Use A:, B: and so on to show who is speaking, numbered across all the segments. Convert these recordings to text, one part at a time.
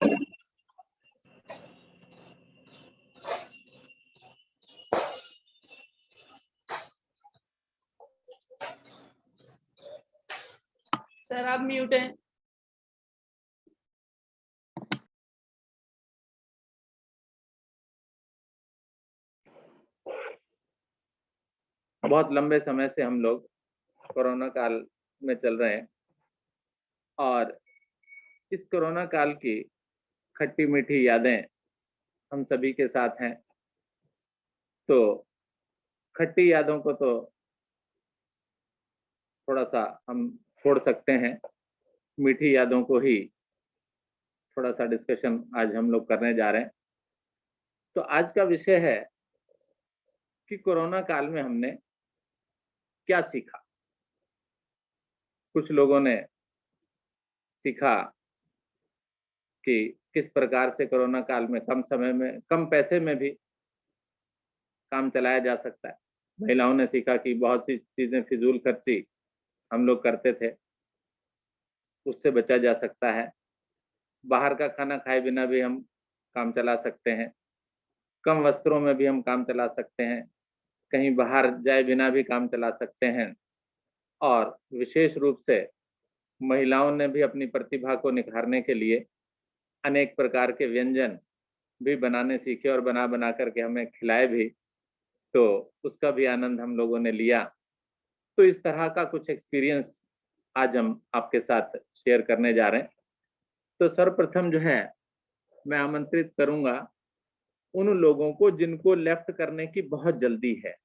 A: Sir आप mute हैं।
B: बहुत लंबे समय से हम लोग कोरोना काल में चल रहे हैं और इस कोरोना काल की खट्टी मीठी यादें हम सभी के साथ हैं। तो खट्टी यादों को तो थोड़ा सा हम छोड़ सकते हैं, मीठी यादों को ही थोड़ा सा डिस्कशन आज हम लोग करने जा रहे हैं। तो आज का विषय है कि कोरोना काल में हमने क्या सीखा। कुछ लोगों ने सीखा कि किस प्रकार से कोरोना काल में कम समय में कम पैसे में भी काम चलाया जा सकता है। महिलाओं ने सीखा कि बहुत सी चीजें फिजूल खर्ची हम लोग करते थे, उससे बचा जा सकता है। बाहर का खाना खाए बिना भी हम काम चला सकते हैं, कम वस्त्रों में भी हम काम चला सकते हैं, कहीं बाहर जाए बिना भी काम चला सकते हैं। और विशेष रूप से महिलाओं ने भी अपनी प्रतिभा को निखारने के लिए अनेक प्रकार के व्यंजन भी बनाने सीखे और बना बना करके हमें खिलाए भी, तो उसका भी आनंद हम लोगों ने लिया। तो इस तरह का कुछ एक्सपीरियंस आज हम आपके साथ शेयर करने जा रहे हैं। तो सर्वप्रथम जो है मैं आमंत्रित करूंगा उन लोगों को जिनको लेफ्ट करने की बहुत जल्दी है,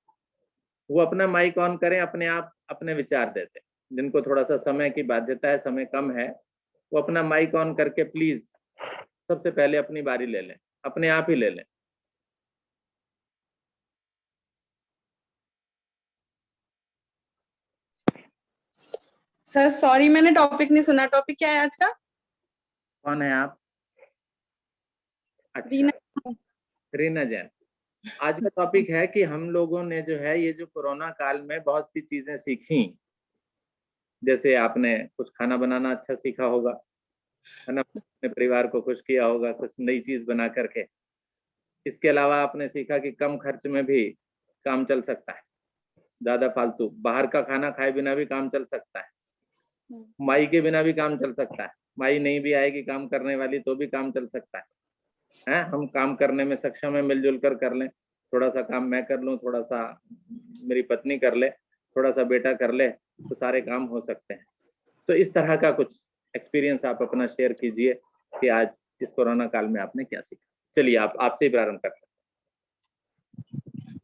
B: वो अपना माइक ऑन करें, अपने आप अपने विचार देते। जिनको थोड़ा सा समय की बाध्यता है, समय कम है, वो अपना माइक ऑन करके प्लीज सबसे पहले अपनी बारी ले लें, अपने आप ही ले लें।
A: सर सॉरी मैंने टॉपिक नहीं सुना। टॉपिक क्या है आज का?
B: कौन है आप?
A: रीना।
B: अच्छा, रीना जैन। आज का टॉपिक है कि हम लोगों ने जो है ये जो कोरोना काल में बहुत सी चीजें सीखी। जैसे आपने कुछ खाना बनाना अच्छा सीखा होगा, है ना, अपने परिवार को खुश किया होगा कुछ नई चीज बना करके। इसके अलावा आपने सीखा कि कम खर्च में भी काम चल सकता है, ज्यादा फालतू बाहर का खाना खाए बिना भी काम चल सकता है, माई के बिना भी काम चल सकता है। माई नहीं भी आएगी काम करने वाली तो भी काम चल सकता है। हम काम करने में सक्षम है, मिलजुल कर लें। थोड़ा सा काम मैं कर लूँ, थोड़ा सा मेरी पत्नी कर ले, थोड़ा सा बेटा कर ले, तो सारे काम हो सकते हैं। तो इस तरह का कुछ एक्सपीरियंस आप अपना शेयर कीजिए कि आज इस कोरोना काल में आपने क्या सीखा। चलिए आप आपसे ही प्रारंभ करते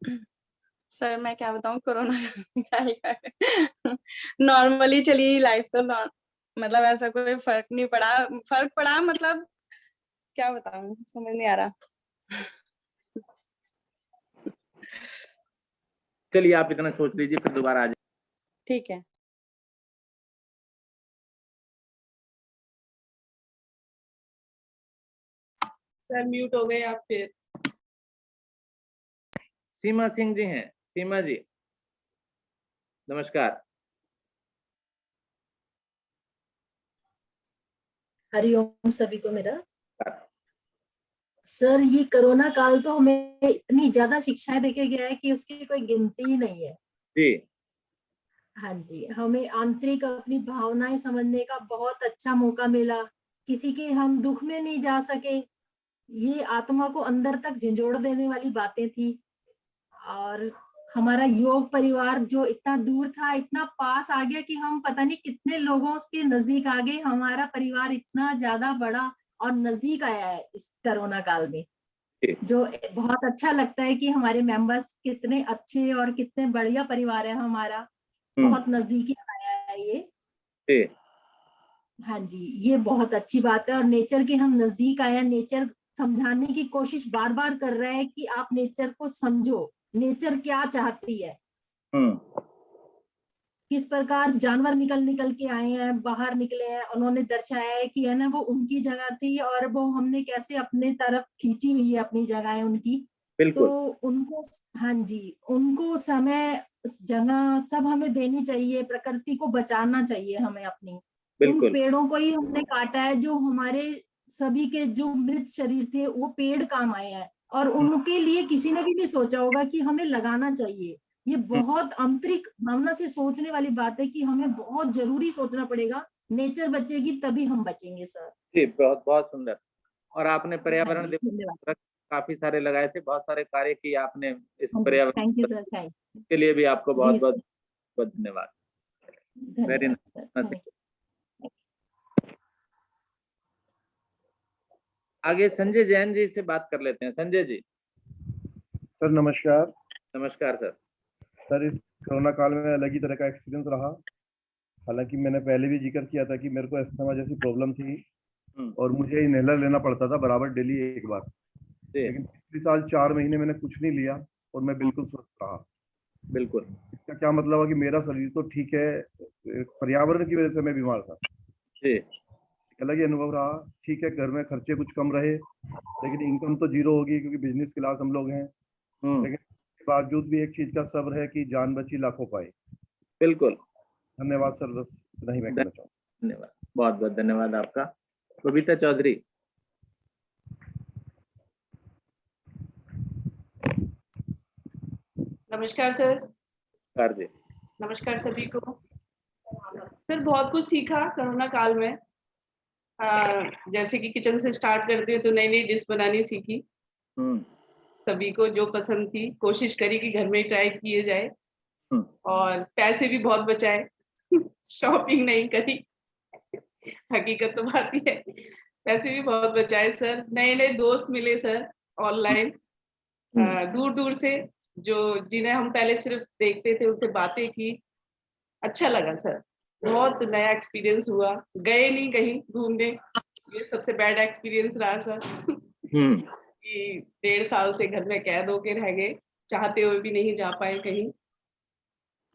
B: हैं।
A: सर मैं क्या बताऊं, कोरोना नॉर्मली चली लाइफ तो मतलब ऐसा कोई फर्क नहीं पड़ा। फर्क पड़ा मतलब क्या बताऊं, समझ नहीं आ रहा।
B: चलिए आप इतना सोच लीजिए, फिर दोबारा आ जाए।
A: ठीक है। सर म्यूट हो गए आप फिर।
B: सीमा सिंह जी हैं। सीमा जी नमस्कार।
C: हरिओम सभी को मेरा। सर ये कोरोना काल तो हमें इतनी ज्यादा शिक्षाएं देके गया है कि उसकी कोई गिनती ही नहीं है
B: जी।
C: हाँ जी, हमें आंतरिक अपनी भावनाएं समझने का बहुत अच्छा मौका मिला। किसी के हम दुख में नहीं जा सके, ये आत्मा को अंदर तक झंझोड़ देने वाली बातें थी। और हमारा योग परिवार जो इतना दूर था इतना पास आ गया कि हम पता नहीं कितने लोगों के नजदीक आ गए। हमारा परिवार इतना ज्यादा बड़ा और नजदीक आया है इस कोरोना काल में, जो बहुत अच्छा लगता है कि हमारे मेंबर्स कितने अच्छे और कितने बढ़िया परिवार है हमारा। बहुत नजदीकी आया है ये। हाँ जी, ये बहुत अच्छी बात है। और नेचर के हम नजदीक आए हैं। नेचर समझाने की कोशिश बार बार कर रहा है कि आप नेचर को समझो, नेचर क्या चाहती है। किस प्रकार जानवर निकल निकल के आए हैं, बाहर निकले हैं, उन्होंने दर्शाया है कि है ना वो उनकी जगह थी और वो हमने कैसे अपने तरफ खींची हुई है अपनी जगह उनकी। तो उनको हाँ जी, उनको समय जगह सब हमें देनी चाहिए। प्रकृति को बचाना चाहिए हमें अपनी। उन पेड़ों को ही हमने काटा है जो हमारे सभी के जो मृत शरीर थे वो पेड़ काम आए हैं, और उनके लिए किसी ने भी नहीं सोचा होगा कि हमें लगाना चाहिए। ये बहुत आंतरिक भावना से सोचने वाली बात है कि हमें बहुत जरूरी सोचना पड़ेगा। नेचर बचेगी तभी हम बचेंगे सर।
B: जी, बहुत बहुत सुंदर। और आपने पर्यावरण
C: हाँ जी,
B: दिवस
C: धन्यवाद।
B: काफी सारे लगाए थे, बहुत सारे कार्य किए आपने इस पर्यावरण
C: थैंक यू सर, थैंक
B: के लिए भी आपको बहुत
C: जी
B: बहुत
C: सर,
B: बहुत धन्यवाद। वेरी
C: धन्यवाद सर,
B: नाइस।
C: Thank you.
B: आगे संजय जैन जी से बात कर लेते हैं। संजय जी।
D: सर नमस्कार।
B: नमस्कार सर।
D: सर इस कोरोना काल में अलग ही तरह का एक्सपीरियंस रहा। हालांकि मैंने पहले भी जिक्र किया था कि मेरे को अस्थमा जैसी प्रॉब्लम थी और मुझे इनहेलर लेना पड़ता था बराबर डेली एक बार। लेकिन पिछले साल 4 महीने मैंने कुछ नहीं लिया और मैं बिल्कुल स्वस्थ रहा।
B: बिल्कुल।
D: इसका क्या मतलब है कि मेरा शरीर तो ठीक है, पर्यावरण की वजह से मैं बीमार था।
B: जी।
D: अलग ही अनुभव रहा। ठीक है, घर में खर्चे कुछ कम रहे, लेकिन इनकम तो जीरो होगी क्योंकि बिजनेस क्लास हम लोग हैं। लेकिन इसके बावजूद भी एक चीज का सब्र है कि जान बची लाखों पाई।
B: बिल्कुल।
D: धन्यवाद सर, बस इतना ही मैं कहना चाहूँगा।
B: धन्यवाद, बहुत बहुत धन्यवाद आपका। बबीता चौधरी।
E: नमस्कार सर।
B: नमस्कार जी।
E: नमस्कार सभी को। सर बहुत कुछ सीखा कोरोना काल में। जैसे कि किचन से स्टार्ट करते हैं तो नई नई डिश बनानी सीखी। सभी को जो पसंद थी कोशिश करी कि घर में ही ट्राई किए जाए, और पैसे भी बहुत बचाए। शॉपिंग नहीं करी, हकीकत तो बात ही है। पैसे भी बहुत बचाए सर। नए नए दोस्त मिले सर ऑनलाइन, दूर दूर से, जो जिन्हें हम पहले सिर्फ देखते थे, उनसे बातें की। अच्छा लगा सर, बहुत नया एक्सपीरियंस हुआ। गए नहीं कहीं घूमने, ये सबसे बैड एक्सपीरियंस रहा सर। कि 1.5 साल से घर में कैद होके रह गए, चाहते हुए भी नहीं जा पाए कहीं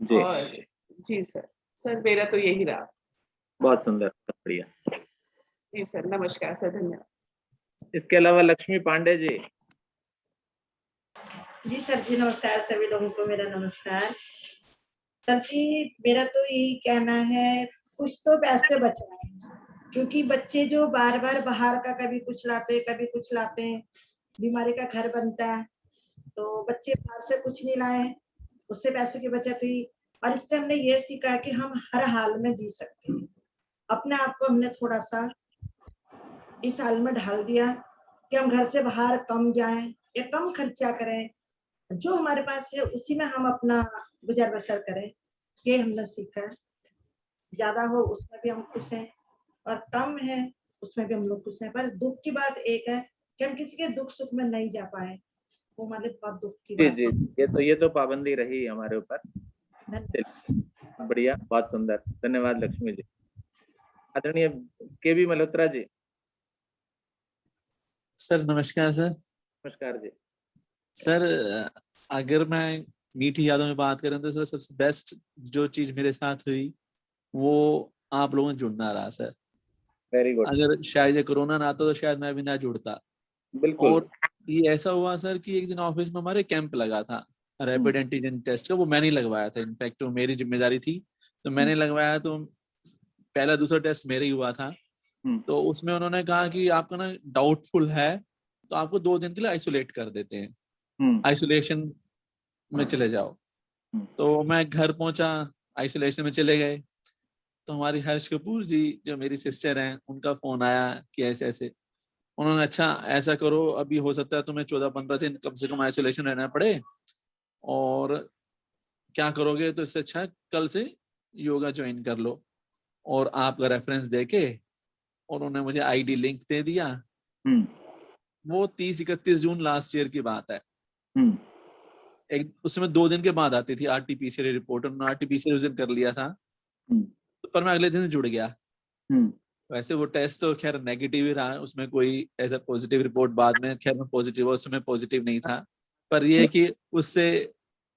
B: जी।
E: और जी सर मेरा तो यही रहा।
B: बहुत सुंदर, बढ़िया।
E: जी सर, नमस्कार सर, धन्यवाद।
B: इसके अलावा लक्ष्मी पांडे जी।
F: जी सर जी, नमस्कार सभी लोगों को मेरा नमस्कार। सर जी मेरा तो यही कहना है, कुछ तो पैसे बचाएं, क्योंकि बच्चे जो बार बार बाहर का कभी कुछ लाते कभी कुछ लाते हैं, बीमारी का घर बनता है। तो बच्चे बाहर से कुछ नहीं लाए, उससे पैसे की बचत हुई। और इससे हमने ये सीखा कि हम हर हाल में जी सकते हैं। अपने आप को हमने थोड़ा सा इस हाल में ढाल दिया कि हम घर से बाहर कम जाएं या कम खर्चा करें, जो हमारे पास है उसी में हम अपना गुजर बसर करें। ये हमने सीखा। ज्यादा हो उसमें भी हम खुश हैं और कम है उसमें भी हम लोग खुश हैं। पर दुख की बात एक है कि हम किसी के दुख सुख में नहीं जा पाए, वो हमारे बहुत दुख की
B: जी
F: बात
B: जी, ये तो पाबंदी रही हमारे ऊपर। बढ़िया, बहुत सुंदर, धन्यवाद लक्ष्मी जी। आदरणीय केबी मल्होत्रा जी।
G: सर नमस्कार सर।
B: नमस्कार जी।
G: सर अगर मैं मीठी यादों में बात करें तो सर सबसे बेस्ट जो चीज मेरे साथ हुई वो आप लोगों से जुड़ना रहा सर।
B: Very good.
G: अगर शायद ये कोरोना ना आता तो शायद मैं भी ना जुड़ता।
B: बिल्कुल।
G: और ये ऐसा हुआ सर कि एक दिन ऑफिस में हमारे कैंप लगा था रैपिड एंटीजन टेस्ट का, वो मैंने लगवाया था। इनफैक्ट वो मेरी जिम्मेदारी थी, तो मैंने लगवाया। तो पहला दूसरा टेस्ट मेरे ही हुआ था। तो उसमें उन्होंने कहा कि आपका ना डाउटफुल है तो आपको 2 दिन के लिए आइसोलेट कर देते हैं, आइसोलेशन में चले जाओ। तो मैं घर पहुंचा, आइसोलेशन में चले गए। तो हमारी हर्ष कपूर जी जो मेरी सिस्टर हैं, उनका फोन आया कि ऐसे ऐसे। उन्होंने अच्छा ऐसा करो, अभी हो सकता है तुम्हें 14-15 दिन कम से कम आइसोलेशन रहना पड़े, और क्या करोगे तो इससे अच्छा कल से योगा ज्वाइन कर लो। और आपका रेफरेंस देके और उन्होंने मुझे आईडी लिंक दे दिया। वो 30-31 जून लास्ट ईयर की बात है। एक उसमें 2 दिन के बाद आती थी आरटीपीसीआर रिपोर्ट, उन्होंने आरटीपीसीआर उस दिन कर लिया था। तो पर मैं अगले दिन से जुड़ गया। वैसे वो टेस्ट तो खैर नेगेटिव ही रहा, उसमें कोई ऐसा पॉजिटिव रिपोर्ट बाद में खैर में पॉजिटिव हुआ, उसमें पॉजिटिव नहीं था। पर ये कि उससे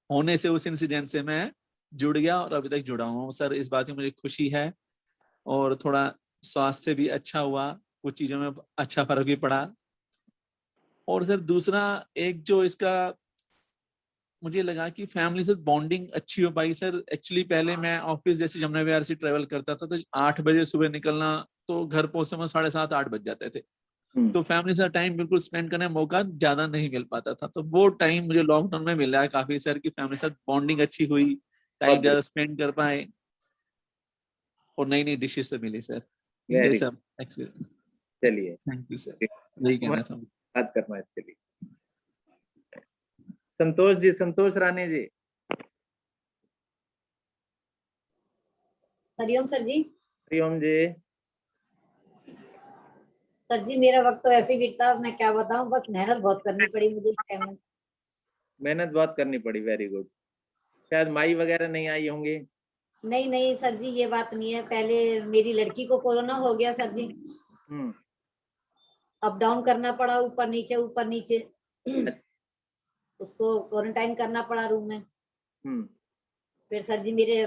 G: होने से, उस इंसिडेंट से मैं जुड़ गया और अभी तक जुड़ा हूँ सर। इस बात की मुझे खुशी है और थोड़ा स्वास्थ्य भी अच्छा हुआ, कुछ चीजों में अच्छा फर्क भी पड़ा। और सर दूसरा एक जो इसका मुझे लगा कि फैमिली से बॉन्डिंग अच्छी हो पाई सर। एक्चुअली पहले मैं ऑफिस जैसे जमुना विहार से ट्रेवल करता था तो 8 बजे सुबह निकलना, तो घर पहुंचने में 7:30-8 बज जाते थे। तो फैमिली से टाइम बिल्कुल स्पेंड करने का मौका ज्यादा नहीं मिल पाता था। तो वो टाइम मुझे लॉकडाउन में मिला है काफी सर, की फैमिली के साथ बॉन्डिंग अच्छी हुई, टाइम ज्यादा स्पेंड कर पाए और नई नई डिशेस से मिली सर। ये सब एक्सपीरियंस।
B: चलिए,
G: थैंक यू सर, यही कहना था।
B: बात करना इसके लिए। संतोष जी, संतोष रानी जी।
H: हरिओम सर जी।
B: हरिओम जी।
H: सर जी मेरा वक्त तो ऐसे ही बीतता, मैं क्या बताऊं, बस मेहनत बहुत करनी पड़ी मुझे इस टाइम में।
B: मेहनत बहुत करनी पड़ी, वेरी गुड। शायद माई वगैरह नहीं आई होंगी।
H: नहीं नहीं सर जी, ये बात नहीं है। पहले मेरी लड़की को कोरोना हो गया सर जी, अप डाउन करना पड़ा, ऊपर नीचे उसको क्वारंटाइन करना पड़ा रूम में। फिर सर जी मेरे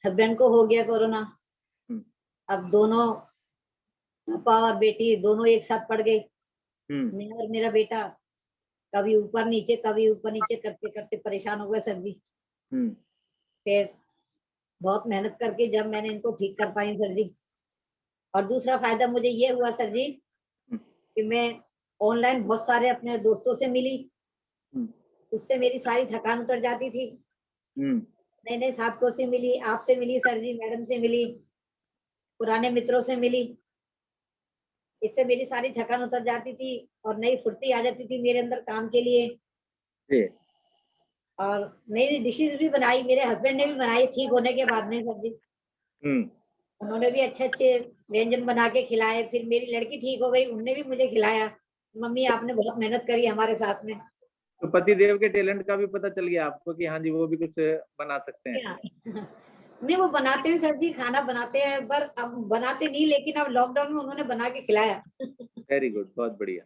H: हस्बैंड को हो गया कोरोना। अब दोनों पापा और बेटी दोनों एक साथ पड़ गए। मैं और मेरा बेटा कभी ऊपर नीचे करते करते परेशान हो गए सर जी। फिर बहुत मेहनत करके जब मैंने इनको ठीक कर पाई सर जी। और दूसरा फायदा मुझे ये हुआ सर जी कि मैं ऑनलाइन बहुत सारे अपने दोस्तों से मिली, उससे मेरी सारी थकान उतर जाती थी। नए नए साथों से मिली, आपसे मिली सर जी, मैडम से मिली, पुराने मित्रों से मिली। इससे मेरी सारी थकान उतर जाती थी और नई फुर्ती आ जाती थी मेरे अंदर काम के लिए। और नई नई डिशेज भी बनाई, मेरे हस्बैंड ने भी बनाई ठीक होने के बाद में सर जी। उन्होंने भी अच्छे अच्छे व्यंजन बना के खिलाए। फिर मेरी लड़की ठीक हो गई, उनने भी मुझे खिलाया, मम्मी आपने बहुत मेहनत करी हमारे साथ में।
B: तो पति देव के टैलेंट का भी पता चल गया आपको कि हाँ जी वो भी कुछ बना सकते हैं।
H: नहीं वो बनाते हैं सर जी, खाना बनाते हैं, पर अब बनाते नहीं, लेकिन अब लॉकडाउन में उन्होंने बना के खिलाया।
B: वेरी गुड, बहुत बढ़िया।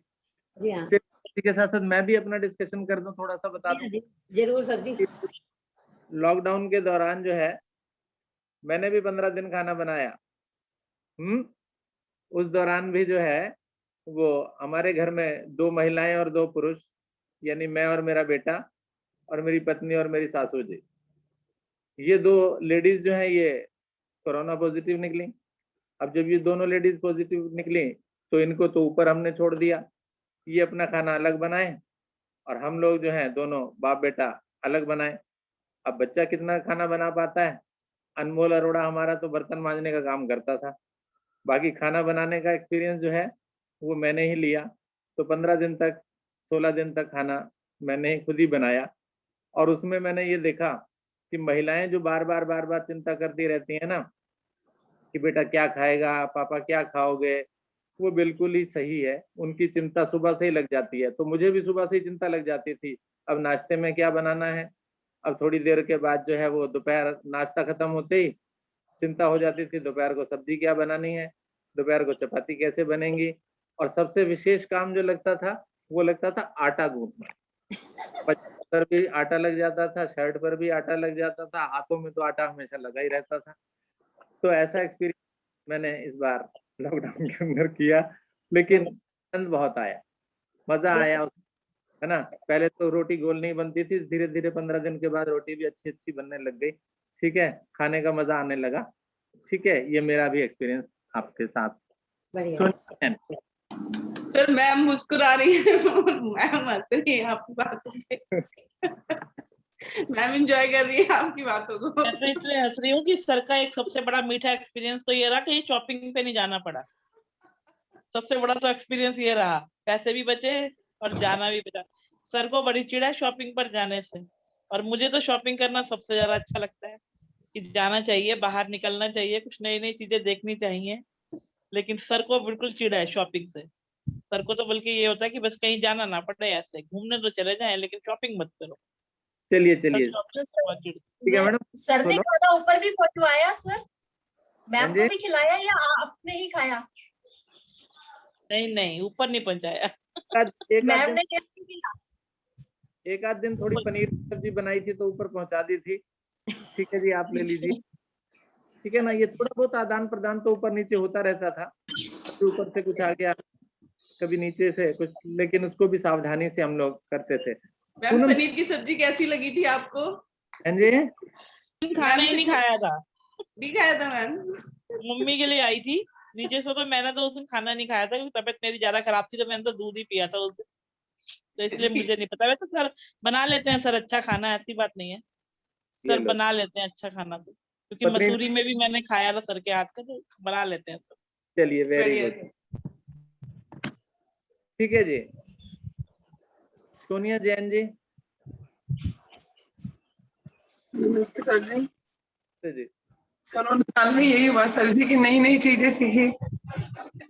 H: जी हाँ।
B: इसी के साथ साथ मैं भी अपना डिस्कशन कर दूं, थोड़ा सा बता दूं।
H: जरूर सर जी।
B: लॉकडाउन के दौरान जो है मैंने भी 15 दिन खाना बनाया। उस दौरान भी जो है वो हमारे घर में 2 महिलाएं और 2 पुरुष, यानी मैं और मेरा बेटा और मेरी पत्नी और मेरी सासू जी, ये 2 लेडीज जो है ये कोरोना पॉजिटिव निकली। अब जब ये दोनों लेडीज पॉजिटिव निकली तो इनको तो ऊपर हमने छोड़ दिया, ये अपना खाना अलग बनाए और हम लोग जो है दोनों बाप बेटा अलग बनाए। अब बच्चा कितना खाना बना पाता है। अनमोल अरोड़ा हमारा तो बर्तन मांजने का काम करता था, बाकी खाना बनाने का एक्सपीरियंस जो है वो मैंने ही लिया। तो 15 दिन तक 16 दिन तक खाना मैंने ही खुद ही बनाया। और उसमें मैंने ये देखा कि महिलाएं जो बार बार चिंता करती रहती है ना कि बेटा क्या खाएगा, पापा क्या खाओगे, वो बिल्कुल ही सही है। उनकी चिंता सुबह से ही लग जाती है। तो मुझे भी सुबह से ही चिंता लग जाती थी, अब नाश्ते में क्या बनाना है। अब थोड़ी देर के बाद जो है वो दोपहर नाश्ता खत्म होते ही चिंता हो जाती थी दोपहर को सब्जी क्या बनानी है, दोपहर को चपाती कैसे बनेंगी। और सबसे विशेष काम जो लगता था वो लगता था आटा गूंथना। पर भी आटा लग जाता था, शर्ट पर भी आटा लग जाता था, हाथों में तो आटा हमेशा लगा ही रहता था। तो ऐसा एक्सपीरियंस मैंने इस बार लॉकडाउन के अंदर किया, लेकिन आनंद बहुत आया, मजा आया, है ना। पहले तो रोटी गोल नहीं बनती थी, धीरे धीरे 15 दिन के बाद रोटी भी अच्छी अच्छी बनने लग गई। ठीक है, खाने का मजा आने लगा। ठीक है, ये मेरा भी एक्सपीरियंस आपके साथ।
E: सर मैम मुस्कुरा रही है, मैम हंस रही है आपकी बातों पे। मैम एंजॉय कर रही है आपकी बातों को।
I: मैं तो इसलिए हंस रही हूँ कि सर का एक सबसे बड़ा मीठा एक्सपीरियंस तो ये रहा कि शॉपिंग पे नहीं जाना पड़ा। सबसे बड़ा तो एक्सपीरियंस ये रहा, पैसे भी बचे और जाना भी बचा। सर को बड़ी चिढ़ है शॉपिंग पर जाने से, और मुझे तो शॉपिंग करना सबसे ज्यादा अच्छा लगता है कि जाना चाहिए, बाहर निकलना चाहिए, कुछ नई नई चीजें देखनी चाहिए। लेकिन सर को बिल्कुल चिढ़ है शॉपिंग से। सर को तो बल्कि ये होता है कि बस कहीं जाना ना पड़े, ऐसे घूमने तो चले जाएं लेकिन शॉपिंग मत करो।
B: चलिए ठीक है मैडम।
C: सर ने खाना ऊपर भी पहुंचवाया सर? मैम को भी खिलाया या आपने ही खाया?
I: नहीं नहीं, ऊपर नहीं पहुंचाया।
C: मैम ने
B: एक आध दिन थोड़ी पनीर की सब्जी बनाई थी तो ऊपर पहुंचा दी थी। ठीक है जी, आप ले लीजिए। ठीक है ना, ये थोड़ा बहुत आदान प्रदान तो ऊपर नीचे होता रहता था, कभी ऊपर से कुछ आ गया, कभी नीचे से कुछ, लेकिन उसको भी सावधानी से हम लोग करते थे।
E: मैम पनीर की सब्जी कैसी लगी थी आपको?
B: हाँ जी,
I: खाना ही नहीं खाया था।
E: नहीं खाया था मैम?
I: मम्मी के लिए आई थी, नीचे से तो मैंने तो उस दिन खाना नहीं खाया था क्योंकि तबीयत मेरी ज्यादा खराब थी, तो मैंने तो दूध ही पिया था उस दिन, तो इसलिए मुझे नहीं पता। वैसे सर बना लेते हैं सर अच्छा खाना, ऐसी बात नहीं है,
B: ये
I: सर
B: लो
I: बना लेते हैं अच्छा खाना तो, क्योंकि
B: पत्नी,
I: मसूरी में भी मैंने खाया था सर के हाथ का, तो बना लेते हैं सर।
B: चलिए वेरी गुड, ठीक है जी। सोनिया जैन जी।
J: नमस्ते सर जी।
B: जी
J: कोरोना काल में यही हुआ सर जी की नई नई चीजें सीखी,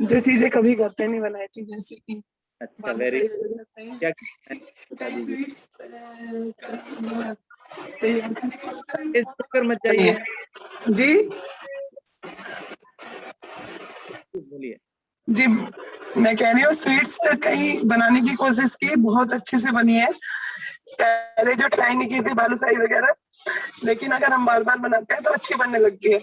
J: जो चीजें कभी करते नहीं बनाई चीजें सीखी।
B: अच्छा, वेरी क्या बता
J: कई
B: दीजिए।
J: स्वीट्स
B: शुक्र मत जाइए
J: जी
B: बोलिए।
J: जी, मैं कह रही हूँ स्वीट्स कई बनाने की कोशिश की, बहुत अच्छे से बनी है। पहले जो ट्राई नहीं की थी बालूशाही वगैरह, लेकिन अगर हम बार बार बनाते हैं तो अच्छी बनने लगती है।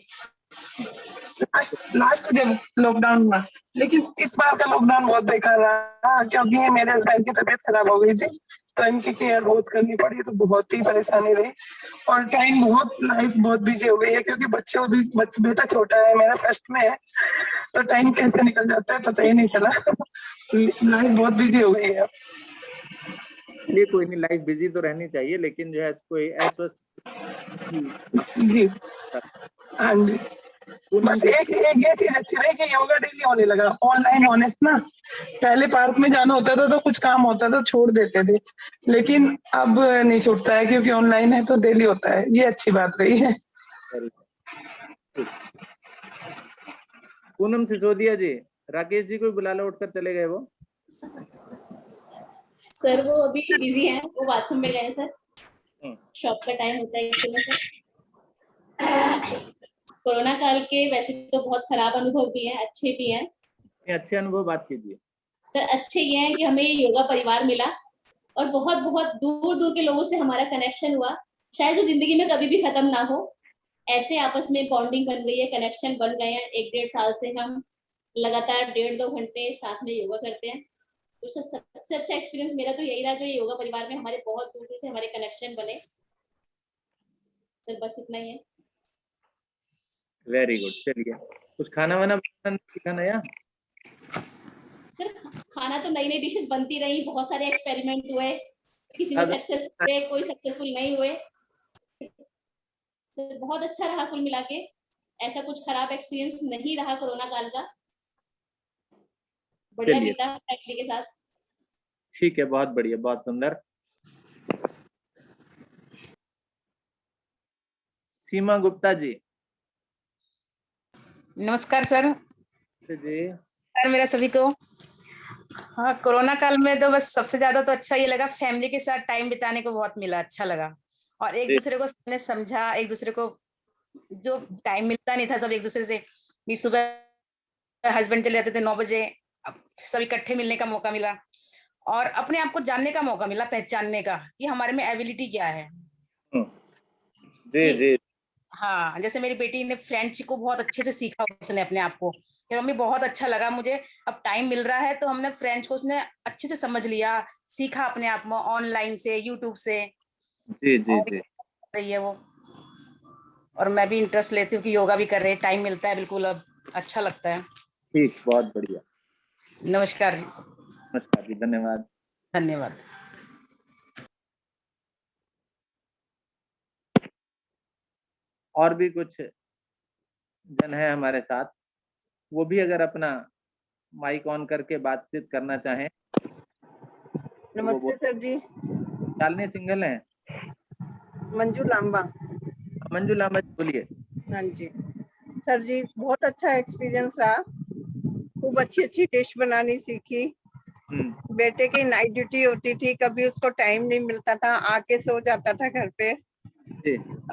J: लास्ट जब लॉकडाउन हुआ, लेकिन इस बार का लॉकडाउन बहुत बेकार रहा क्योंकि मेरे हस्बैंड की तबीयत खराब हो गई थी, तो इनकी केयर बहुत करनी पड़ी, तो बहुत ही परेशानी रही। और टाइम बहुत, लाइफ बहुत बिजी हो गई है क्योंकि बेटा छोटा है मेरा, फर्स्ट में है, तो टाइम कैसे निकल जाता है पता ही नहीं चला। लाइफ बहुत बिजी हो गई है।
B: ये कोई नहीं, लाइफ बिजी तो रहनी चाहिए, लेकिन जो है कोई अस्वस्थ
J: जी हाँ जी, बस एक ये चीज अच्छी रही कि योगा डेली होने लगा, ऑनलाइन होने से ना। पहले पार्क में जाना होता था तो कुछ काम होता था छोड़ देते थे, लेकिन अब नहीं छूटता है क्योंकि ऑनलाइन है तो डेली होता है, ये अच्छी बात रही है।
B: पूनम सिसोदिया जी, राकेश जी को बुला लो, उठकर चले गए वो।
K: सर वो अभी बिजी हैं, वो बाथरूम में गए हैं सर, शॉप का टाइम होता है इसलिए सर। कोरोना काल के वैसे तो बहुत खराब अनुभव भी हैं, अच्छे भी हैं।
B: अच्छे अनुभव बात कीजिए
K: सर। अच्छे ये हैं कि हमें योगा परिवार मिला और बहुत बहुत दूर दूर के लोगों से हमारा कनेक्शन हुआ, शायद जो जिंदगी में कभी भी खत्म ना हो। ऐसे आपस में बॉन्डिंग बन गई है, कनेक्शन बन गए हैं। 1-1.5 साल से हम लगातार 1.5-2 घंटे साथ में योगा करते हैं। तो सबसे अच्छा एक्सपीरियंस मेरा तो यही रहा, जो ये योगा परिवार में हमारे बहुत दूर दूर से हमारे कनेक्शन बने। सर बस इतना ही है।
B: Very good. चलिए, कुछ खाना वाना बनाना सीखा नया?
K: सर खाना तो नई नई डिशेस बनती रही, बहुत सारे एक्सपेरिमेंट हुए, किसी में सक्सेस हुए, कोई सक्सेसफुल नहीं हुए। सर बहुत अच्छा रहा कुल मिला के, ऐसा कुछ खराब एक्सपीरियंस नहीं रहा कोरोना काल का, बढ़िया बीता फैमिली के साथ।
B: ठीक है, बहुत बढ़िया, बहुत सुंदर। सीमा गुप्ता जी।
L: नमस्कार सर।
B: जी
L: सर मेरा सभी को, हाँ कोरोना काल में तो बस सबसे ज्यादा तो अच्छा ये लगा, फैमिली के साथ टाइम बिताने को बहुत मिला, अच्छा लगा। और एक दूसरे को सबने समझा, एक दूसरे को जो टाइम मिलता नहीं था, सब एक दूसरे से भी, सुबह हस्बैंड चले जाते थे 9 बजे, सब इकट्ठे मिलने का मौका मिला और अपने आप को जानने का मौका मिला, पहचानने का कि हमारे में एबिलिटी क्या है।
B: जी जी।
L: हाँ, जैसे मेरी बेटी ने फ्रेंच को बहुत अच्छे से सीखा उसने अपने आप को, कि मम्मी बहुत अच्छा लगा मुझे, अब टाइम मिल रहा है तो हमने फ्रेंच को उसने अच्छे से समझ लिया, सीखा अपने आप में ऑनलाइन से, यूट्यूब से।
B: जी जी जी।
L: रही है वो, और मैं भी इंटरेस्ट लेती हूँ कि योगा भी कर रहे हैं, टाइम मिलता है बिल्कुल, अब अच्छा लगता है।
B: ठीक, बहुत बढ़िया।
L: नमस्कार जी।
B: नमस्कार जी, धन्यवाद।
L: धन्यवाद।
B: और भी कुछ जन है हमारे साथ, वो भी अगर अपना माइक ऑन करके बातचीत करना चाहें।
M: नमस्ते सर जी।
B: शालिनी सिंघल हैं?
M: मंजू लांबा।
B: मंजू लांबा जी, बोलिए।
M: हाँ जी सर जी, बहुत अच्छा एक्सपीरियंस रहा, खूब अच्छी अच्छी डिश बनानी सीखी। बेटे की नाइट ड्यूटी होती थी, कभी उसको टाइम नहीं मिलता था, आके सो जाता था घर पे।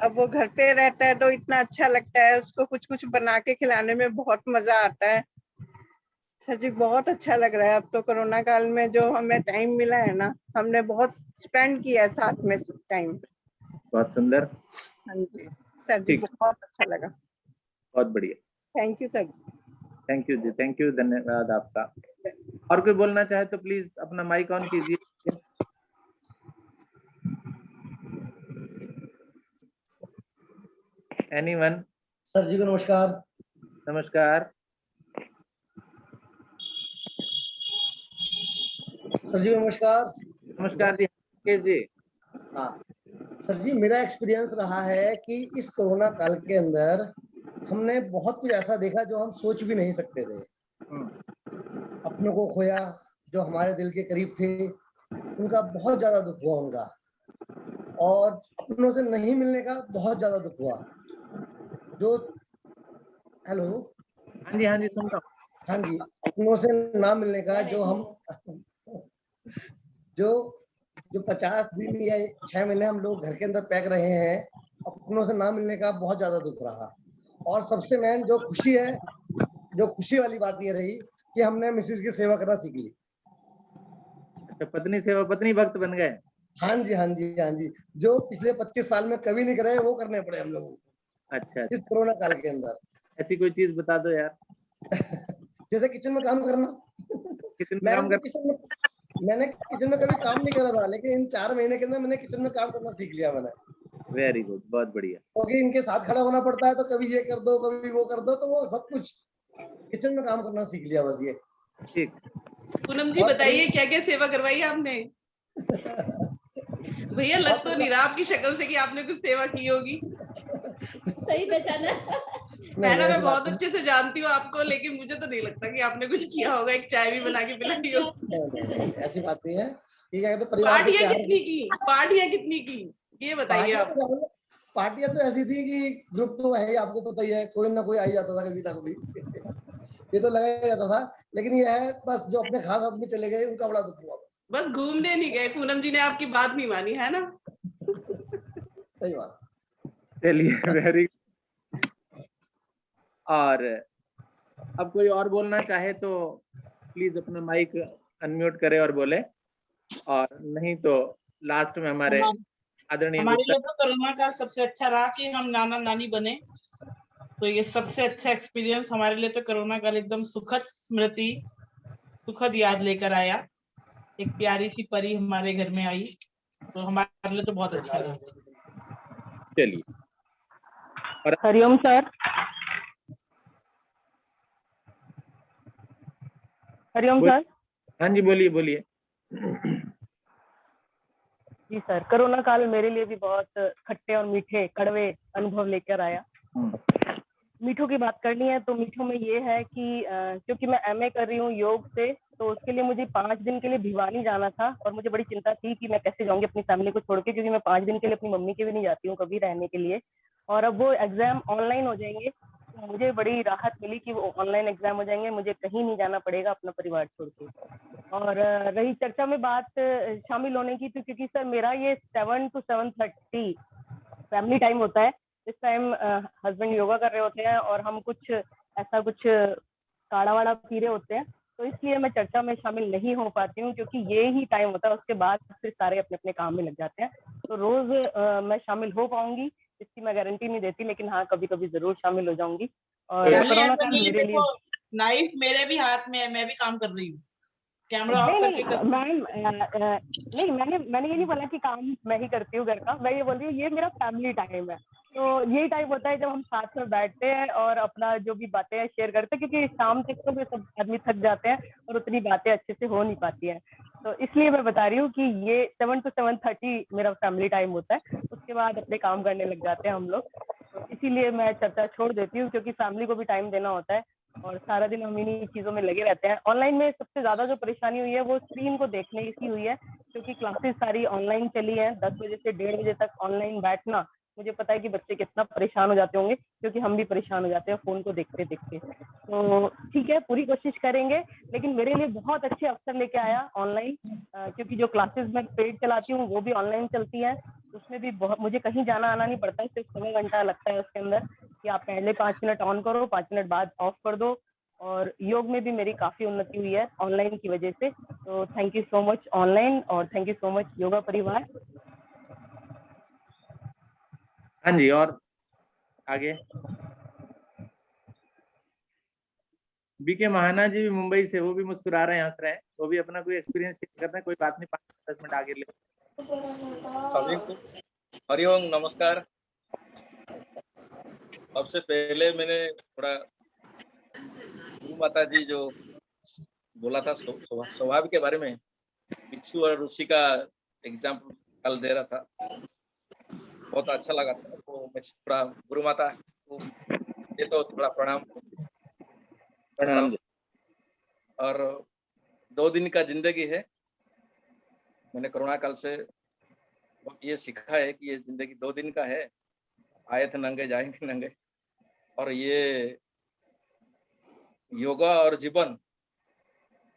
M: अब वो घर पे रहता है तो इतना अच्छा लगता है, उसको कुछ कुछ बना के खिलाने में बहुत मजा आता है। सर जी बहुत अच्छा लग रहा है, अब तो कोरोना काल में जो हमें टाइम मिला है ना, हमने बहुत स्पेंड किया है साथ में टाइम।
B: बहुत सुंदर।
M: हाँ जी सर जी, बहुत अच्छा लगा।
B: बहुत बढ़िया,
M: thank you sir ji.
B: Thank you ji, thank you, धन्यवाद आपका। और कोई बोलना चाहे तो प्लीज अपना माइक ऑन कीजिए। एनीवन?
N: सर जी को नमस्कार।
B: नमस्कार।
N: सर जी नमस्कार।
B: नमस्कार जी, के जी।
N: हाँ सर जी, मेरा एक्सपीरियंस रहा है कि इस कोरोना काल के अंदर हमने बहुत कुछ ऐसा देखा जो हम सोच भी नहीं सकते थे। अपनों को खोया, जो हमारे दिल के करीब थे, उनका बहुत ज्यादा दुख हुआ उनका, और अपनों से नहीं मिलने का बहुत ज्यादा दुख हुआ। जो हेलो,
B: हाँ जी सुन रहा हूँ।
N: हाँ जी, अपनों से ना मिलने का जो हम जो 50 दिन या 6 महीने हम लोग घर के अंदर पैक रहे हैं, अपनों से ना मिलने का बहुत ज्यादा दुख रहा। और सबसे मेन जो खुशी है, जो खुशी वाली बात ये रही कि हमने मिसेज की सेवा करना सीख ली।
B: अच्छा, पत्नी सेवा, पत्नी भक्त बन गए।
N: हाँ जी, जो पिछले 25 साल में कभी नहीं करे वो करने पड़े हम लोगों को।
B: अच्छा,
N: इस कोरोना काल के अंदर
B: ऐसी कोई चीज बता दो यार।
N: जैसे किचन में काम करना।
B: किचन में काम कर,
N: मैंने किचन में कभी काम नहीं करा था, लेकिन इन 4 महीने के अंदर मैंने किचन में काम करना सीख लिया मैंने।
B: वेरी गुड, बहुत बढ़िया।
N: क्योंकि इनके साथ खड़ा होना पड़ता है, तो कभी ये कर दो कभी वो कर दो, तो वो सब कुछ किचन में काम करना सीख लिया बस ये।
B: ठीक।
E: पूनम जी बताइए क्या क्या सेवा करवाई आपने? भैया लग तो नहीं रहा आपकी शक्ल से कि आपने कुछ सेवा की होगी।
K: सही पहचाना।
E: है ना, मैं बहुत अच्छे से जानती हूँ आपको, लेकिन मुझे तो नहीं लगता कि आपने कुछ किया होगा, एक चाय भी बना के पिलाई हो।
N: नहीं, ऐसी बात नहीं है। ठीक है, तो परिवार
E: पार्टियां कितनी की ये बताइए आप।
N: पार्टियां तो ऐसी थी कि ग्रुप तो है ही, आपको पता ही है, कोई ना कोई आ ही जाता था कभी ना कभी। ये तो लगा ही जाता था, लेकिन ये है बस जो अपने खास आदमी चले गए उनका बड़ा दुख हुआ।
E: बस घूमने नहीं गए, पूनम जी ने आपकी बात नहीं मानी, है ना?
N: सही बात।
B: चलिए, वेरी। और अब कोई और बोलना चाहे तो प्लीज अपना माइक अनम्यूट करे और बोले, और नहीं तो लास्ट में हमारे आदरणीय
I: हमारे लिए तो कोरोना का सबसे अच्छा रहा कि हम नाना नानी बने, तो ये सबसे अच्छा एक्सपीरियंस हमारे लिए तो कोरोना का एकदम सुखद स्मृति, सुखद याद लेकर आया। एक प्यारी सी परी हमारे घर में आई, तो हमारे लिए तो बहुत अच्छा रहा।
B: चलिए, और
O: हरिओम सर। हरिओम सर।
B: हाँ जी, बोलिए।
O: जी सर, कोरोना काल मेरे लिए भी बहुत खट्टे और मीठे कड़वे अनुभव लेकर आया। मीठों की बात करनी है तो मीठों में ये है कि क्योंकि मैं MA कर रही हूँ योग से, तो उसके लिए मुझे 5 दिन के लिए भिवानी जाना था, और मुझे बड़ी चिंता थी कि मैं कैसे जाऊंगी अपनी फैमिली को छोड़ के, क्योंकि मैं 5 दिन के लिए अपनी मम्मी के भी नहीं जाती हूँ कभी रहने के लिए, और अब वो एग्जाम ऑनलाइन हो जाएंगे। तो मुझे बड़ी राहत मिली कि वो ऑनलाइन एग्जाम हो जाएंगे, मुझे कहीं नहीं जाना पड़ेगा अपना परिवार छोड़ के। और रही चर्चा में बात शामिल होने की, तो क्योंकि सर मेरा ये 7 to 7:30 फैमिली टाइम होता है। इस टाइम हस्बैंड योगा कर रहे होते हैं और हम कुछ काढ़ा वाड़ा पी रहे होते हैं, तो इसलिए मैं चर्चा में शामिल नहीं हो पाती हूँ, क्योंकि ये ही टाइम होता है, उसके बाद फिर सारे अपने अपने काम में लग जाते हैं। तो रोज मैं शामिल हो पाऊंगी इसकी मैं गारंटी नहीं देती, लेकिन हाँ कभी कभी जरूर शामिल हो जाऊंगी। और कोरोना काल मेरे लिए
I: नाइफ मेरे भी हाथ में है, मैं भी काम कर रही हूँ, कैमरा ऑफ करके।
O: मैम नहीं, मैंने ये नहीं बोला कि काम मैं ही करती हूँ घर का, मैं ये बोल रही हूँ ये मेरा फैमिली टाइम है। तो यही टाइम होता है जब हम साथ में बैठते हैं और अपना जो भी बातें हैं शेयर करते हैं, क्योंकि शाम तक तो सब आदमी थक जाते हैं और उतनी बातें अच्छे से हो नहीं पाती हैं। तो इसलिए मैं बता रही हूँ कि ये 7 to 7:30 मेरा फैमिली टाइम होता है, उसके बाद अपने काम करने लग जाते हैं हम लोग। तो इसीलिए मैं चर्चा छोड़ देती हूँ, क्योंकि फैमिली को भी टाइम देना होता है और सारा दिन हम इन्हीं चीजों में लगे रहते हैं। ऑनलाइन में सबसे ज्यादा जो परेशानी हुई है वो स्क्रीन को देखने की हुई है, क्योंकि क्लासेस सारी ऑनलाइन चली है। 10 बजे से 1:30 बजे तक ऑनलाइन बैठना, मुझे पता है कि बच्चे कितना परेशान हो जाते होंगे, क्योंकि हम भी परेशान हो जाते हैं फोन को देखते देखते। तो ठीक है, पूरी कोशिश करेंगे, लेकिन मेरे लिए बहुत अच्छे अवसर लेके आया ऑनलाइन, क्योंकि जो क्लासेस मैं पेड चलाती हूँ वो भी ऑनलाइन चलती है। उसमें भी बहुत मुझे कहीं जाना आना नहीं पड़ता है, सिर्फ 1.5 घंटा लगता है उसके अंदर, कि आप पहले 5 मिनट ऑन करो, 5 मिनट बाद ऑफ कर दो। और योग में भी मेरी काफी उन्नति हुई है ऑनलाइन की वजह से। तो thank you so much online, और thank you so much yoga परिवार।
B: हाँ जी, और आगे बीके महाना जी भी मुंबई से, वो भी मुस्कुरा रहे हैं, हंस रहे हैं, वो भी अपना कोई एक्सपीरियंस शेयर कर रहे हैं। कोई बात नहीं, 5-10 मिनट आगे ले।
P: सभी को हरिओम नमस्कार। सबसे पहले मैंने थोड़ा गुरु माता जी जो बोला था स्वभाव के बारे में, भिक्षु और ऋषि का एग्जाम्पल कल दे रहा था, बहुत अच्छा लगा था। तो मैं थोड़ा गुरु माता को ये तो थोड़ा प्रणाम करता हूँ। और 2 दिन का जिंदगी है, मैंने कोरोना काल से ये सीखा है कि ये जिंदगी 2 दिन का है, आए थे नंगे जाएंगे नंगे। और ये योगा और जीवन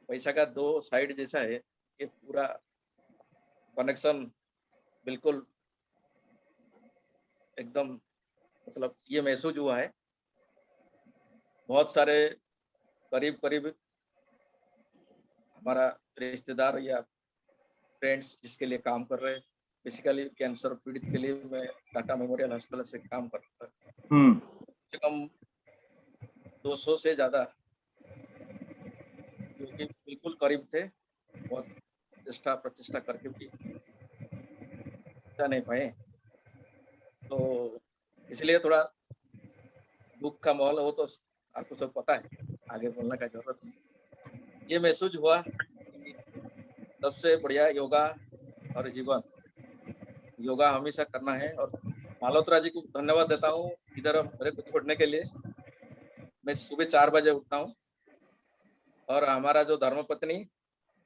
P: पैसा का 2 साइड जैसा है, ये पूरा कनेक्शन बिल्कुल एकदम मतलब ये महसूस हुआ है। बहुत सारे करीब करीब हमारा रिश्तेदार या फ्रेंड्स जिसके लिए काम कर रहे हैं, बेसिकली कैंसर पीड़ित के लिए मैं टाटा मेमोरियल हॉस्पिटल से काम करता हूँ। कम से कम 200 से ज्यादा क्योंकि बिल्कुल करीब थे, बहुत चेष्टा प्रचेष्टा करके भी नहीं पाए। तो इसलिए थोड़ा दुख का माहौल हो, तो आपको सब पता है, आगे बोलने का जरूरत नहीं। ये महसूस हुआ कि सबसे बढ़िया योगा और जीवन, योगा हमेशा करना है। और मालहोत्रा जी को धन्यवाद देता हूँ इधर मेरे को छोड़ने के लिए। मैं सुबह 4 बजे उठता हूँ और हमारा जो धर्मपत्नी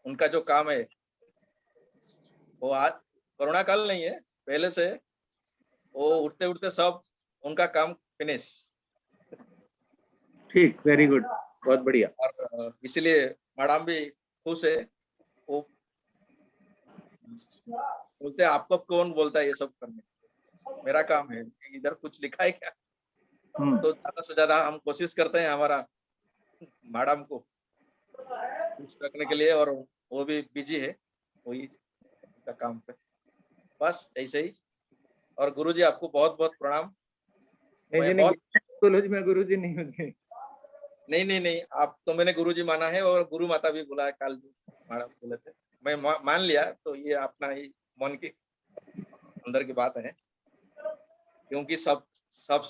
P: उनका जो काम है वो आज कोरोना काल नहीं है, पहले से वो उठते उठते सब उनका काम फिनिश।
B: ठीक, वेरी गुड, बहुत बढ़िया।
P: और इसलिए मैडम भी खुश है। वो बोलते आपको कौन बोलता है ये सब करने, मेरा काम है। इधर कुछ लिखा है क्या? तो ज्यादा से ज्यादा हम कोशिश करते हैं हमारा मैडम को खुश रखने के लिए, और वो भी बिजी है वही का काम पे, बस ऐसे ही। और गुरुजी आपको बहुत बहुत प्रणाम।
B: मैं गुरुजी नहीं हूँ।
P: नहीं, आप तो मैंने गुरुजी माना है और गुरु माता भी बुलाया, कल मैडम बोले थे, मैं मान लिया। तो ये अपना ही मन की अंदर की बात है, क्योंकि सब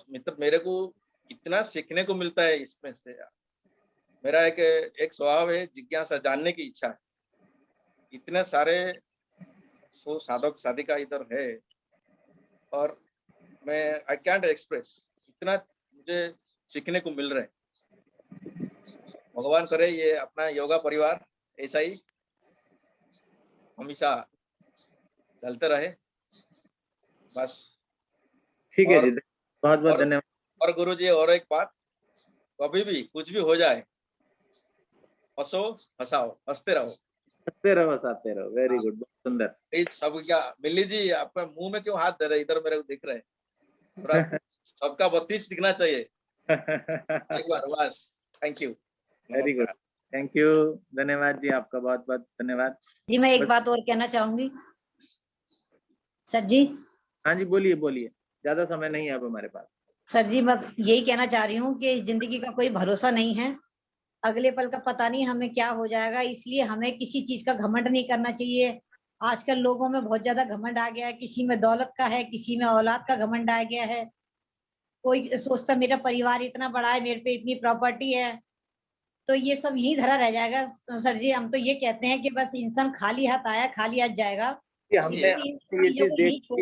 P: मित्र मेरे को इतना सीखने को मिलता है इसमें से। मेरा एक स्वभाव है, जिज्ञासा, जानने की इच्छा। इतने सारे साधक साधिका इधर है और मैं आई कैंट एक्सप्रेस, इतना मुझे सीखने को मिल रहा है। भगवान करे ये अपना योगा परिवार ऐसा ही हमेशा चलते रहे, बस।
B: ठीक है जी, बहुत बहुत धन्यवाद।
P: और गुरुजी और एक बात, कभी भी कुछ भी हो जाए, हंसो हंसाओ, हंसते रहो,
B: हंसाते रहो। वेरी गुड, बहुत सुंदर।
P: सब क्या मिली जी आपका मुंह में क्यों हाथ दे रहे, इधर मेरे को दिख रहे हैं, थोड़ा सबका 32 दिखना चाहिए एक बार, बस। Thank you,
B: very good, thank you, धन्यवाद जी, आपका बहुत बहुत धन्यवाद
H: जी। मैं एक बात और कहना चाहूंगी सर जी।
B: हाँ जी, बोलिए बोलिए, ज्यादा समय नहीं है अब हमारे पास।
H: सर जी, मैं यही कहना चाह रही हूँ कि जिंदगी का कोई भरोसा नहीं है, अगले पल का पता नहीं हमें क्या हो जाएगा, इसलिए हमें किसी चीज का घमंड नहीं करना चाहिए। आजकल लोगों में बहुत ज्यादा घमंड आ गया है, किसी में दौलत का है, किसी में औलाद का घमंड आ गया है। कोई सोचता मेरा परिवार इतना बड़ा है, मेरे पे इतनी प्रॉपर्टी है, तो ये सब यही धरा रह जाएगा। सर जी, हम तो ये कहते हैं कि बस इंसान खाली हाथ आया खाली हाथ जाएगा। छोड़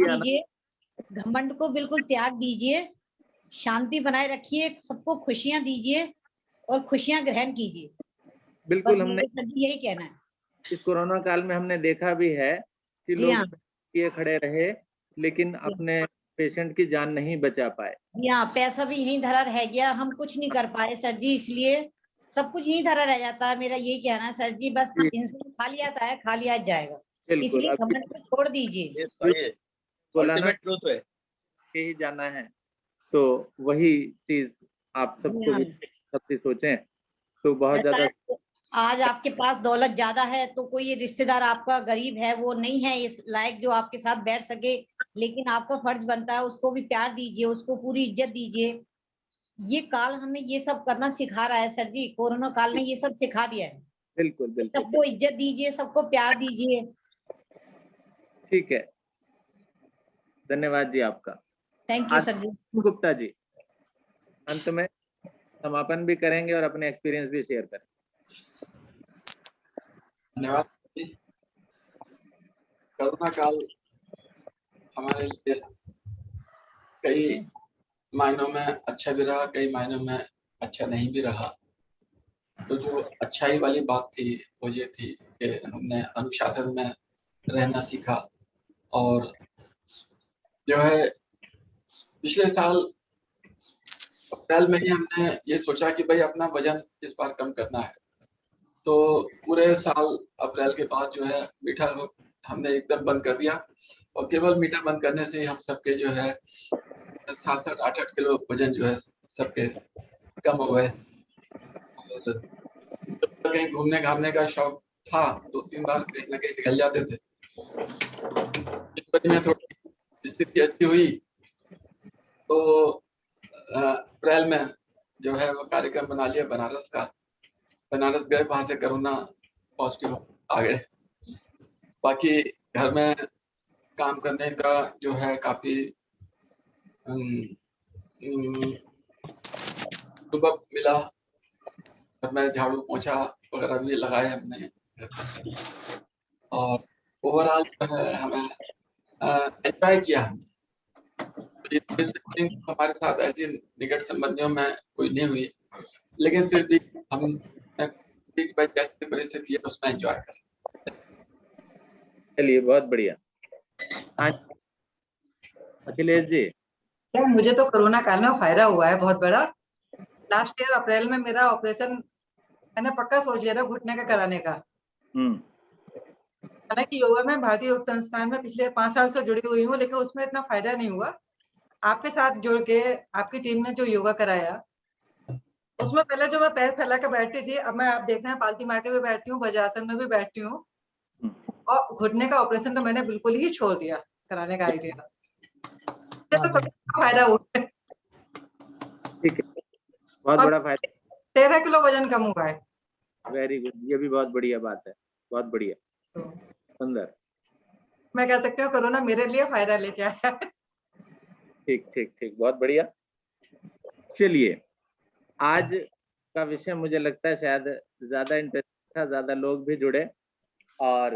H: दीजिए, घमंड को बिल्कुल त्याग दीजिए, शांति बनाए रखिए, सबको खुशियां दीजिए और खुशियां ग्रहण कीजिए।
B: बिल्कुल, हमने
H: यही कहना है।
B: इस कोरोना काल में हमने देखा भी है कि लोग किए खड़े रहे, लेकिन अपने पेशेंट की जान नहीं बचा पाए।
H: यहाँ पैसा भी यहीं धरा रह गया, हम कुछ नहीं कर पाए सर जी, इसलिए सब कुछ यहीं धरा रह जाता है। मेरा यही कहना है सर जी, बस इंसान खाली आता है खाली आ जाएगा, इसलिए घमंड को छोड़ दीजिए।
P: अल्टीमेट ट्रूथ है,
B: यही जाना है, तो वही चीज आप सबको भी सबसे सोचें तो बहुत ज्यादा।
H: आज आपके पास दौलत ज्यादा है तो कोई रिश्तेदार आपका गरीब है, वो नहीं है इस लायक जो आपके साथ बैठ सके, लेकिन आपका फर्ज बनता है उसको भी प्यार दीजिए, उसको पूरी इज्जत दीजिए। ये काल हमें ये सब करना सिखा रहा है सर जी, कोरोना काल ने ये सब सिखा दिया है।
B: बिल्कुल बिल्कुल,
H: सबको इज्जत दीजिए, सबको प्यार दीजिए।
B: ठीक है, धन्यवाद जी आपका।
H: थैंक यू सर जी।
B: गुप्ता जी अंत में समापन भी करेंगे और अपने एक्सपीरियंस भी शेयर करें।
Q: धन्यवाद। कोरोना काल हमारे लिए कई मायनों में अच्छा भी रहा, कई मायनों में अच्छा नहीं भी रहा। तो जो अच्छाई वाली बात थी वो ये थी कि हमने अनुशासन में रहना सीखा, और जो है पिछले साल अप्रैल में ही हमने ये सोचा कि भाई अपना वजन इस बार कम करना है। तो पूरे साल अप्रैल के बाद जो है मीठा हमने एकदम बंद कर दिया, और केवल मीठा बंद करने से ही हम सबके जो है 7-7, 8-8 किलो वजन जो है सबके कम हो गए। और कहीं घूमने घामने का शौक था, 2-3 बार कहीं ना कहीं निकल जाते थे। में थोड़ी स्थिति अच्छी हुई तो अप्रैल में जो है वो कार्यक्रम बना लिया बनारस का। बनारस गए, वहां से कोरोना पॉजिटिव आ गए। बाकी घर में काम करने का जो है काफी सुबह मिला। घर में झाड़ू पोछा वगैरह भी लगाए हमने, और ओवरऑल जो है हमें एंजॉय किया। हमारे साथ ऐसी निकट संबंधियों में कोई नहीं हुई, लेकिन फिर भी हम जैसी परिस्थिति है उसमें एंजॉय कर।
B: चलिए, बहुत बढ़िया। हाँ अखिलेश जी।
R: सर, मुझे तो कोरोना काल में फायदा हुआ है बहुत बड़ा। लास्ट ईयर अप्रैल में मेरा ऑपरेशन मैंने पक्का सोच लिया था घुटने का कराने का। हालांकि योगा में भारतीय योग संस्थान में पिछले 5 साल से जुड़ी हुई हूँ, लेकिन उसमें इतना फायदा नहीं हुआ। आपके साथ जुड़ के आपकी टीम ने जो योगा कराया, उसमें पहले जो मैं पैर फैला के बैठती थी, अब मैं आप देखना है पालती मार के भी बैठती हूँ, वज्रासन में भी बैठती हूँ। और घुटने का ऑपरेशन तो मैंने बिल्कुल ही छोड़ दिया कराने का आइडिया। तो सबसे फायदा हुआ।
B: ठीक है, बहुत बड़ा फायदा।
R: 13 किलो वजन कम हुआ है।
B: वेरी गुड, ये भी बहुत बढ़िया बात है, बहुत बढ़िया, सुंदर।
R: मैं कह सकती हूँ कोरोना मेरे लिए फायदा लेके आया।
B: ठीक ठीक ठीक, बहुत बढ़िया। चलिए, आज का विषय मुझे लगता है शायद ज्यादा इंटरेस्टिंग था, ज्यादा लोग भी जुड़े, और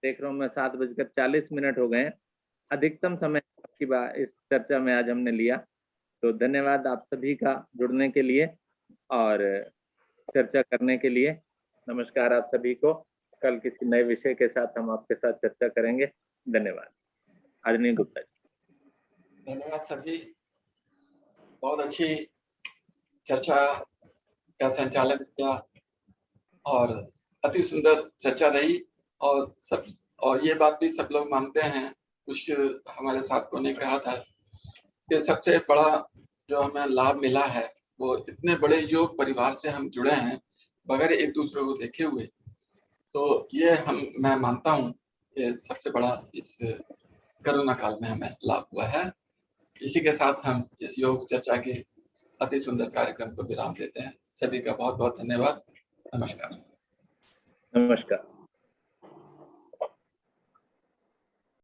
B: देख रहा हूँ मैं 7:40 हो गए हैं। अधिकतम समय की इस चर्चा में आज हमने लिया, तो धन्यवाद आप सभी का जुड़ने के लिए और चर्चा करने के लिए। नमस्कार आप सभी को। कल किसी नए विषय के साथ हम आपके साथ चर्चा करेंगे। धन्यवाद। आदरणीय गुप्ता जी।
Q: धन्यवाद सभी, बहुत अच्छी चर्चा का संचालन किया और अति सुंदर चर्चा रही। और ये बात भी सब लोग मानते हैं, कुछ हमारे साथियों ने कहा था कि सबसे बड़ा जो हमें लाभ मिला है वो इतने बड़े योग परिवार से हम जुड़े हैं बगैर एक दूसरे को देखे हुए। तो ये मैं मानता हूँ कि सबसे बड़ा इस कोरोना काल में हमें लाभ हुआ है। इसी के साथ हम इस योग चर्चा के अति सुंदर कार्यक्रम को विराम देते हैं। सभी का बहुत बहुत धन्यवाद। नमस्कार।
B: नमस्कार।